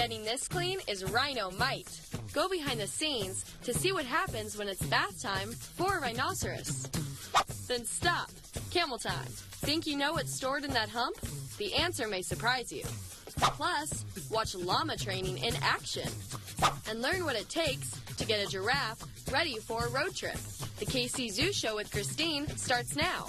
Getting this clean is Rhino Might. Go behind the scenes to see what happens when it's bath time for a rhinoceros. Then stop. Camel time. Think you know what's stored in that hump? The answer may surprise you. Plus, watch llama training in action and learn what it takes to get a giraffe ready for a road trip. The KC Zoo Show with Christine starts now.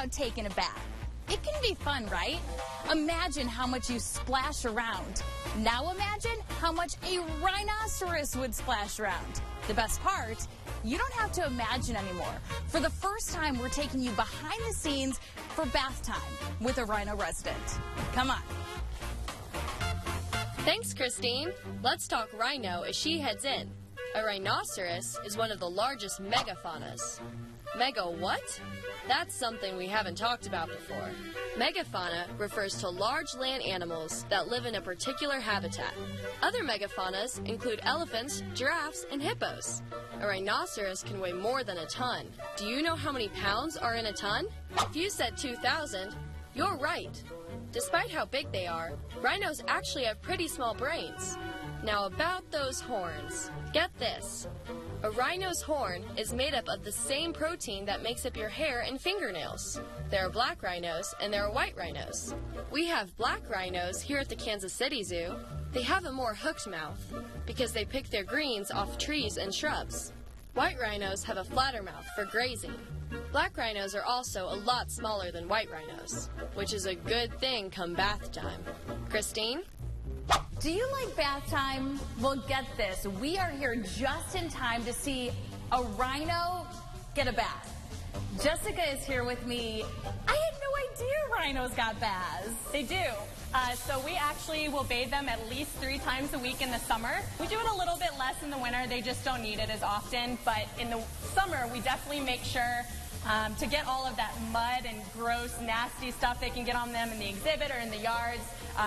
Taking a bath. It can be fun, right? Imagine how much you splash around. Now imagine how much a rhinoceros would splash around. The best part, you don't have to imagine anymore. For the first time, we're taking you behind the scenes for bath time with a rhino resident. Come on. Thanks, Christine. Let's talk rhino as she heads in. A rhinoceros is one of the largest megafaunas. Mega what? That's something we haven't talked about before. Megafauna refers to large land animals that live in a particular habitat. Other megafaunas include elephants, giraffes, and hippos. A rhinoceros can weigh more than a ton. Do you know how many pounds are in a ton? If you said 2,000, you're right. Despite how big they are, rhinos actually have pretty small brains. Now about those horns. Get this. A rhino's horn is made up of the same protein that makes up your hair and fingernails. There are black rhinos and there are white rhinos. We have black rhinos here at the Kansas City Zoo. They have a more hooked mouth because they pick their greens off trees and shrubs. White rhinos have a flatter mouth for grazing. Black rhinos are also a lot smaller than white rhinos, which is a good thing come bath time. Christine? Do you like bath time? Well, get this. We are here just in time to see a rhino get a bath. Jessica is here with me. I had no idea rhinos got baths. They do. So we actually will bathe them at least 3 times a week in the summer. We do it a little bit less in the winter. They just don't need it as often. But in the summer, we definitely make sure to get all of that mud and gross, nasty stuff they can get on them in the exhibit or in the yards.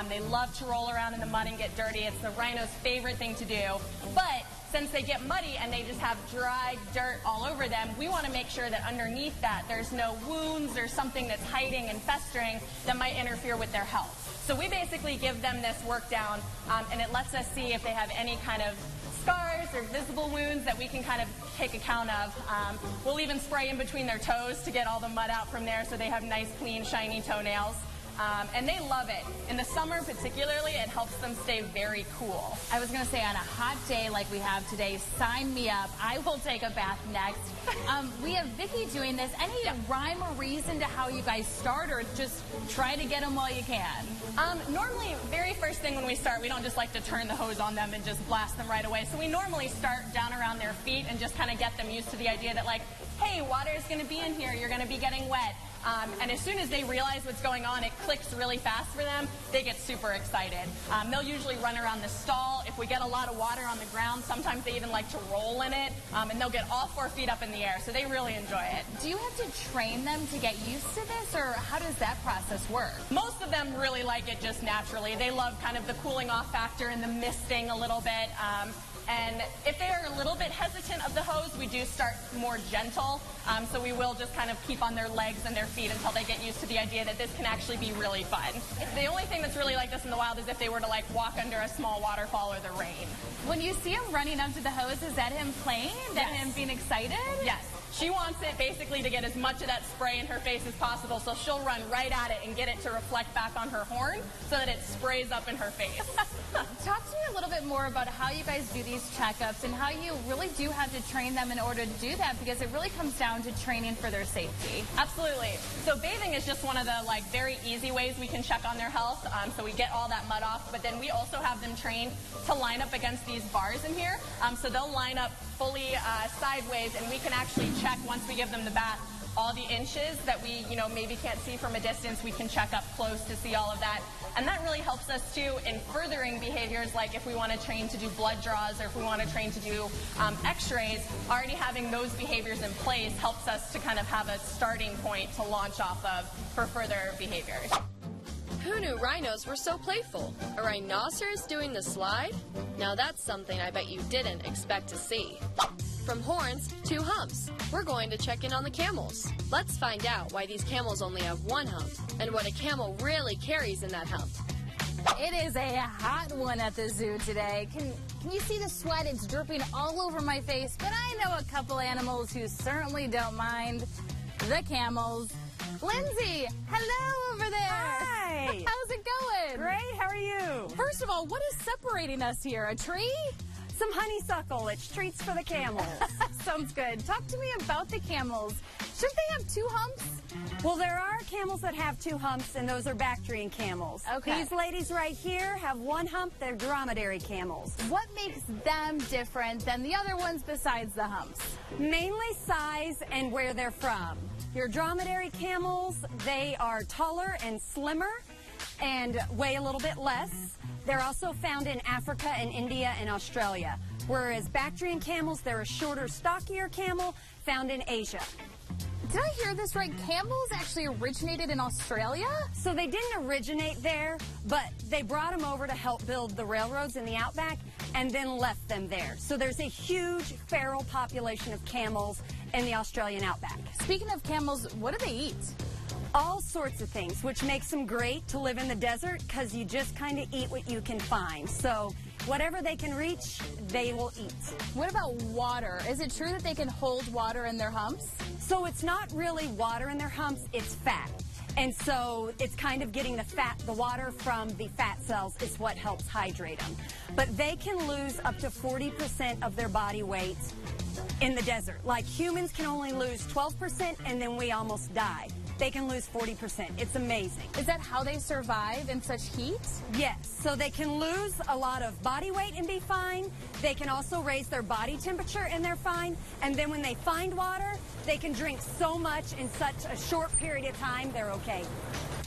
They love to roll around in the mud and get dirty. It's the rhino's favorite thing to do. But since they get muddy and they just have dry dirt all over them, we want to make sure that underneath that there's no wounds or something that's hiding and festering that might interfere with their health. So we basically give them this work down, and it lets us see if they have any kind of scars or visible wounds that we can kind of take account of. We'll even spray in between their toes to get all the mud out from there so they have nice, clean, shiny toenails. And they love it. In the summer particularly, it helps them stay very cool. I was going to say, on a hot day like we have today, sign me up. I will take a bath next. We have Vicki doing this. Any rhyme or reason to how you guys start, or just try to get them while you can? Normally, very first thing when we start, we don't just like to turn the hose on them and just blast them right away. So we normally start down around their feet and just kind of get them used to the idea that, like, hey, water is going to be in here. You're going to be getting wet. And as soon as they realize what's going on, it clicks really fast for them. They get super excited. They'll usually run around the stall. If we get a lot of water on the ground, sometimes they even like to roll in it. And they'll get all 4 feet up in the air, so they really enjoy it. Do you have to train them to get used to this, or how does that process work? Most of them really like it just naturally. They love kind of the cooling off factor and the misting a little bit. And if they are a little bit hesitant of the hose, we do start more gentle. So we will just kind of keep on their legs and their feet until they get used to the idea that this can actually be really fun. The only thing that's really like this in the wild is if they were to like walk under a small waterfall or the rain. When you see him running up to the hose, is that him playing? That him being excited? Yes. She wants it basically to get as much of that spray in her face as possible, so she'll run right at it and get it to reflect back on her horn so that it sprays up in her face. Talk to me a little bit more about how you guys do these checkups and how you really do have to train them in order to do that, because it really comes down to training for their safety. Absolutely. So bathing is just one of the very easy ways we can check on their health. So we get all that mud off, but then we also have them trained to line up against these bars in here. So they'll line up fully sideways, and we can actually check once we give them the bath all the inches that we, maybe can't see from a distance. We can check up close to see all of that. And that really helps us too in furthering behaviors, like if we want to train to do blood draws or if we want to train to do x-rays. Already having those behaviors in place helps us to kind of have a starting point to launch off of for further behaviors. Who knew rhinos were so playful? A rhinoceros doing the slide? Now that's something I bet you didn't expect to see. From horns to humps, we're going to check in on the camels. Let's find out why these camels only have one hump and what a camel really carries in that hump. It is a hot one at the zoo today. Can you see the sweat? It's dripping all over my face, but I know a couple animals who certainly don't mind. The camels. Lindsay, hello over there. Hi. How's it going? Great, how are you? First of all, what is separating us here? A tree? Some honeysuckle. It's treats for the camels. Sounds good. Talk to me about the camels. Shouldn't they have two humps? Well, there are camels that have two humps, and those are Bactrian camels. Okay. These ladies right here have one hump. They're dromedary camels. What makes them different than the other ones besides the humps? Mainly size and where they're from. Your dromedary camels, they are taller and slimmer and weigh a little bit less. They're also found in Africa and India and Australia. Whereas Bactrian camels, they're a shorter, stockier camel found in Asia. Did I hear this right? Camels actually originated in Australia? So they didn't originate there, but they brought them over to help build the railroads in the outback and then left them there. So there's a huge feral population of camels in the Australian outback. Speaking of camels, what do they eat? All sorts of things, which makes them great to live in the desert because you just kind of eat what you can find. So whatever they can reach, they will eat. What about water? Is it true that they can hold water in their humps? So it's not really water in their humps, it's fat. And so it's kind of getting the water from the fat cells is what helps hydrate them. But they can lose up to 40% of their body weight in the desert. Like humans can only lose 12% and then we almost die. They can lose 40%. It's amazing. Is that how they survive in such heat? Yes. So they can lose a lot of body weight and be fine. They can also raise their body temperature and they're fine. And then when they find water, they can drink so much in such a short period of time, they're okay.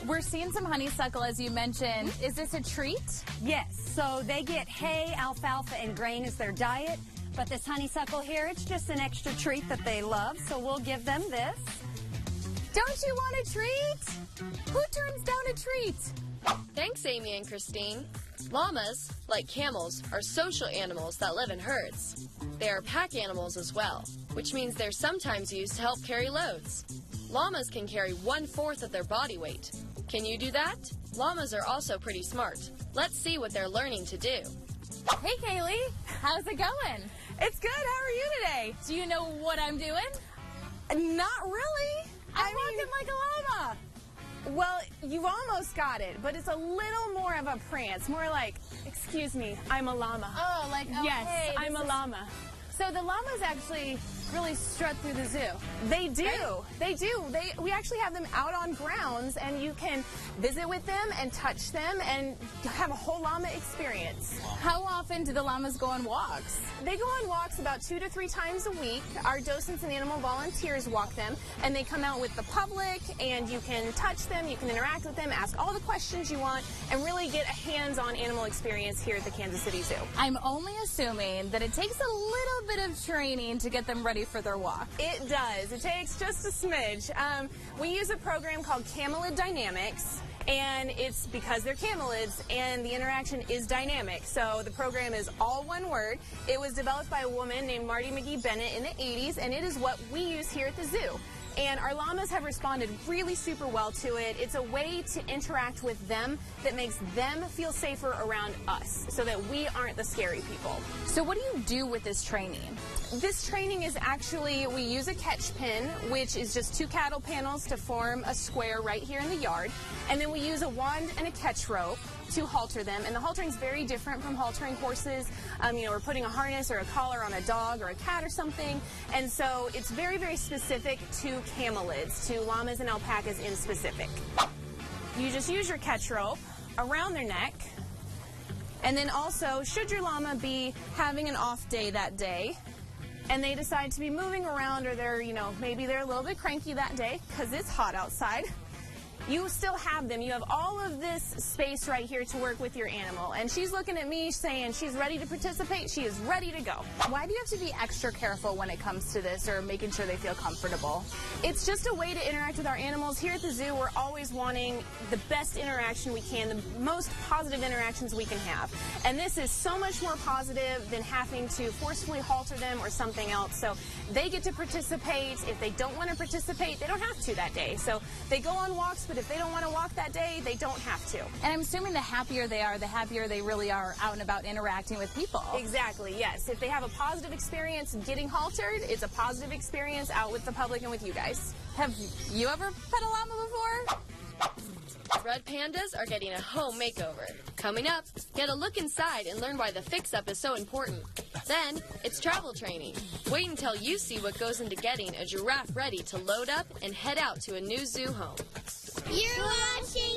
We're seeing some honeysuckle, as you mentioned. Is this a treat? Yes. So they get hay, alfalfa, and grain as their diet. But this honeysuckle here, it's just an extra treat that they love. So we'll give them this. Don't you want a treat? Who turns down a treat? Thanks, Amy and Christine. Llamas, like camels, are social animals that live in herds. They are pack animals as well, which means they're sometimes used to help carry loads. Llamas can carry 1/4 of their body weight. Can you do that? Llamas are also pretty smart. Let's see what they're learning to do. Hey, Kaylee. How's it going? It's good. How are you today? Do you know what I'm doing? Not really. I'm walking like a llama. Well, you've almost got it, but it's a little more of a prance. More like, excuse me, I'm a llama. Oh, like, oh, yes, hey, I'm a llama. So the llamas actually really strut through the zoo. They do. Right? They do. We actually have them out on grounds, and you can visit with them and touch them and have a whole llama experience. How often do the llamas go on walks? They go on walks about 2 to 3 times a week. Our docents and animal volunteers walk them, and they come out with the public, and you can touch them, you can interact with them, ask all the questions you want, and really get a hands-on animal experience here at the Kansas City Zoo. I'm only assuming that it takes a little bit of training to get them ready for their walk. It does. It takes just a smidge. We use a program called Camelid Dynamics, and it's because they're camelids and the interaction is dynamic. So the program is all one word. It was developed by a woman named Marty McGee Bennett in the 80s, and it is what we use here at the zoo. And our llamas have responded really super well to it. It's a way to interact with them that makes them feel safer around us so that we aren't the scary people. So what do you do with this training? This training is actually, we use a catch pin, which is just 2 cattle panels to form a square right here in the yard. And then we use a wand and a catch rope to halter them. And the haltering is very different from haltering horses. We're putting a harness or a collar on a dog or a cat or something. And so it's very, very specific to camelids, to llamas and alpacas in specific. You just use your catch rope around their neck. And then also, should your llama be having an off day that day, and they decide to be moving around, or they're, maybe they're a little bit cranky that day because it's hot outside, you still have them. You have all of this space right here to work with your animal. And she's looking at me saying she's ready to participate. She is ready to go. Why do you have to be extra careful when it comes to this, or making sure they feel comfortable? It's just a way to interact with our animals. Here at the zoo, we're always wanting the best interaction we can, the most positive interactions we can have. And this is so much more positive than having to forcefully halter them or something else. So they get to participate. If they don't want to participate, they don't have to that day. So they go on walks, but if they don't want to walk that day, they don't have to. And I'm assuming the happier they are, the happier they really are out and about interacting with people. Exactly, yes. If they have a positive experience getting haltered, it's a positive experience out with the public and with you guys. Have you ever pet a llama before? Red pandas are getting a home makeover. Coming up, get a look inside and learn why the fix-up is so important. Then, it's travel training. Wait until you see what goes into getting a giraffe ready to load up and head out to a new zoo home. You're watching